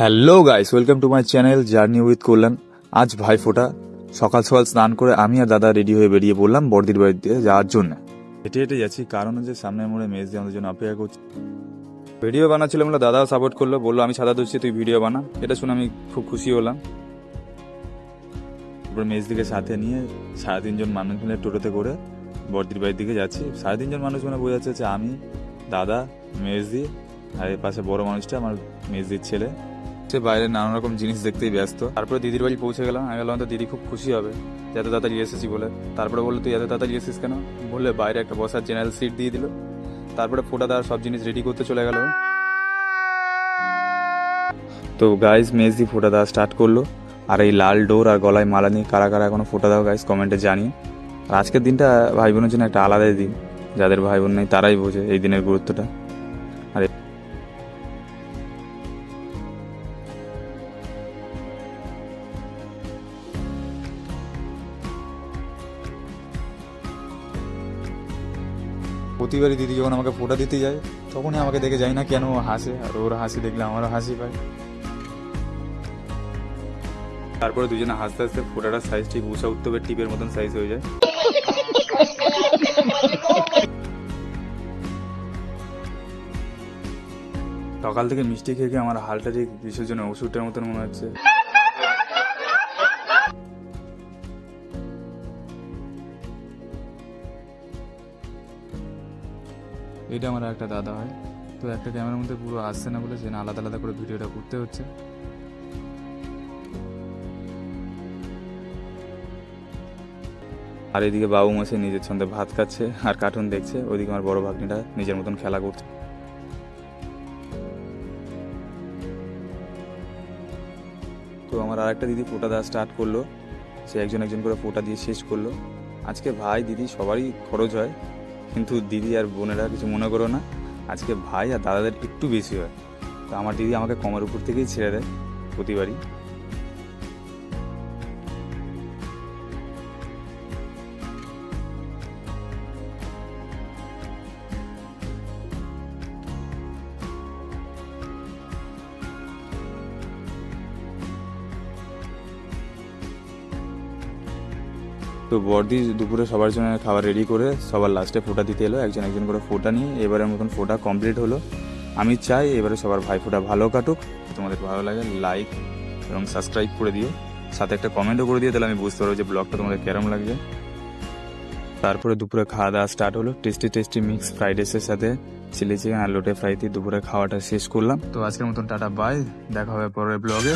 Hello guys, welcome to my channel journey with Kalyan. আজ ভাইফোঁটা। সকাল সকাল স্নান করে আমি আর দাদা রেডি হয়ে বেরিয়ে পড়লাম বর্দির বাড়িতে যাওয়ার জন্য। হেঁটে হেঁটে যাচ্ছি, কারণ হচ্ছে সামনের মোড়ে মেজ দিয়ে আমাদের জন্য অপেক্ষা করছি। ভিডিও বানাচ্ছিলাম, দাদাও সাপোর্ট করলো, বললো আমি সাদা ধরছি, তুই ভিডিও বানা। এটা শুনে আমি খুব খুশি হলাম। তারপর মেজ দিকে সাথে নিয়ে 3.5জন মানুষ মিলে টোটোতে করে বর্দির বাড়ির দিকে যাচ্ছি। 3.5জন মানুষ মানে বোঝা যাচ্ছে যে আমি, দাদা, মেজদি আর এর পাশে বড় মানুষটা আমার মেজদির ছেলে। সে বাইরে নানা রকম জিনিস দেখতেই ব্যস্ত। তারপরে দিদির বাড়ি পৌঁছে গেলাম। আমি বললাম তো দিদি খুব খুশি হবে যে এত তাড়াতাড়ি এসেছি বলে। তারপরে বললো তুই এত তাড়াতাড়ি এসেছিস কেন? বললে বাইরে একটা বসার জেনারেল সিট দিয়ে দিল। তারপরে ফোটা দেওয়ার সব জিনিস রেডি করতে চলে গেল। তো গাইজ মেজদি ফোটা দেওয়া স্টার্ট করলো। আর এই লাল ডোর আর গলায় মালা নিয়ে কারা কারা এখনো ফোটা দাও গাইজ কমেন্টে জানিয়ে। আর আজকের দিনটা ভাই বোনের জন্য একটা আলাদাই দিন। যাদের ভাই বোন নেই তারাই বোঝে এই দিনের গুরুত্বটা। আর প্রতিবারই দিদি যখন আমাকে ফোঁটা দিতে যায় তখনই আমাকে দেখে যাই না কেন ও হাসে, আর ওর হাসি দেখলে আমারও হাসি পায়। তারপরে দুজনে হাসতে হাসতে ফোঁটাটার সাইজ ঠিক উষা উত্তবের টিপের মতন সাইজ হয়ে যায়। সকাল থেকে মিষ্টি খেয়ে খেয়ে আমার হালটা ঠিক বিসর্জনের ওষুধটার মতন মনে হচ্ছে। এটা আমার একটা দাদা হয়, তো একটা ক্যামেরার মধ্যে পুরো আসছে না বলে সেখানে আলাদা আলাদা করে ভিডিওটা করতে হচ্ছে। আর এদিকে বাবু মশাই নিজের ছন্দে ভাত খাচ্ছে আর কার্টুন দেখছে। ওইদিকে আমার বড় ভাগ্নিটা নিজের মতন খেলা করছে। তো আমার আর একটা দিদি ফোঁটা দেওয়া স্টার্ট করলো। সে একজন একজন করে ফোঁটা দিয়ে শেষ করলো। আজকে ভাই দিদি সবারই খরচ হয়, কিন্তু দিদি আর বোনেরা কিছু মনে করো না, আজকে ভাই আর দাদাদের একটু বেশি হয়। তো আমার দিদি আমাকে কমের উপর থেকেই ছেড়ে দেয় প্রতিবারই। তো বর্দি দুপুরে সবার জন্য খাবার রেডি করে সবার লাস্টে ফোঁটা দিতে এলো। একজন একজন করে ফোঁটা নিয়ে এবারের মতন ফোঁটা কমপ্লিট হলো। আমি চাই এবারে সবার ভাই ফোঁটা ভালো কাটুক। তোমাদের ভালো লাগে লাইক এবং সাবস্ক্রাইব করে দিও, সাথে একটা কমেন্টও করে দিও, তাহলে আমি বুঝতে পারবো যে ব্লগটা তোমাদের কেরম লাগছে। তারপরে দুপুরে খাওয়া দাওয়া স্টার্ট হলো। টেস্টি টেস্টি মিক্স ফ্রাইড রাইসের সাথে চিলি চিকেন আর লোটে ফ্রাই দিয়ে দুপুরে খাওয়াটা শেষ করলাম। তো আজকের মতন টাটা বাই, দেখা হবে পরের ব্লগে।